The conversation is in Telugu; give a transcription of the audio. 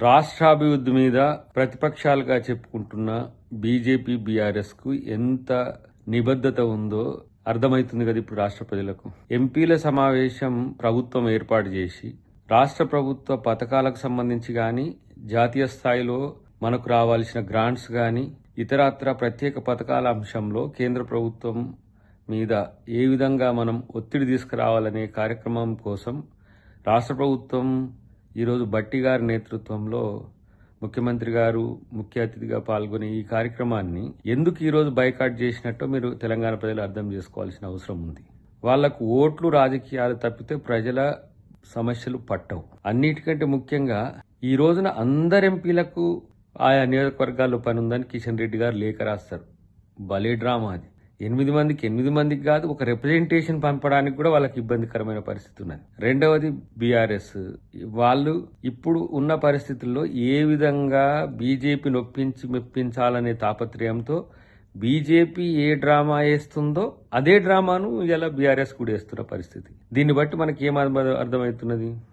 రాష్ట్రాభివృద్ధి మీద ప్రతిపక్షాలుగా చెప్పుకుంటున్న బీజేపీ బీఆర్ఎస్ కు ఎంత నిబద్ధత ఉందో అర్థమవుతుంది కదా ఇప్పుడు రాష్ట్ర ప్రజలకు. ఎంపీల సమావేశం ప్రభుత్వం ఏర్పాటు చేసి రాష్ట్ర ప్రభుత్వ పథకాలకు సంబంధించి కానీ, జాతీయ స్థాయిలో మనకు రావాల్సిన గ్రాంట్స్ కానీ, ఇతరత్ర ప్రత్యేక పథకాల అంశంలో కేంద్ర ప్రభుత్వం మీద ఏ విధంగా మనం ఒత్తిడి తీసుకురావాలనే కార్యక్రమం కోసం రాష్ట్ర ప్రభుత్వం ఈరోజు భట్టి గారి నేతృత్వంలో ముఖ్యమంత్రి గారు ముఖ్య అతిథిగా పాల్గొని ఈ కార్యక్రమాన్ని ఎందుకు ఈరోజు బైకాట్ చేసినట్టో మీరు తెలంగాణ ప్రజలు అర్థం చేసుకోవాల్సిన అవసరం ఉంది. వాళ్లకు ఓట్లు రాజకీయాలు తప్పితే ప్రజల సమస్యలు పట్టవు. అన్నిటికంటే ముఖ్యంగా ఈ రోజున అందరు ఎంపీలకు ఆయా నియోజకవర్గాల్లో పని ఉందని కిషన్ రెడ్డి గారు లేఖ రాస్తారు. భలే డ్రామా అది. 8 మందికి కాదు, ఒక రిప్రజెంటేషన్ పంపడానికి కూడా వాళ్ళకి ఇబ్బందికరమైన పరిస్థితి ఉన్నది. రెండవది బీఆర్ఎస్ వాళ్ళు ఇప్పుడు ఉన్న పరిస్థితుల్లో ఏ విధంగా బీజేపీని మెప్పించాలనే తాపత్రయంతో బీజేపీ ఏ డ్రామా వేస్తుందో అదే డ్రామాను ఇలా బీఆర్ఎస్ కూడా వేస్తున్న పరిస్థితి. దీన్ని బట్టి మనకి ఏం అర్థమవుతున్నది?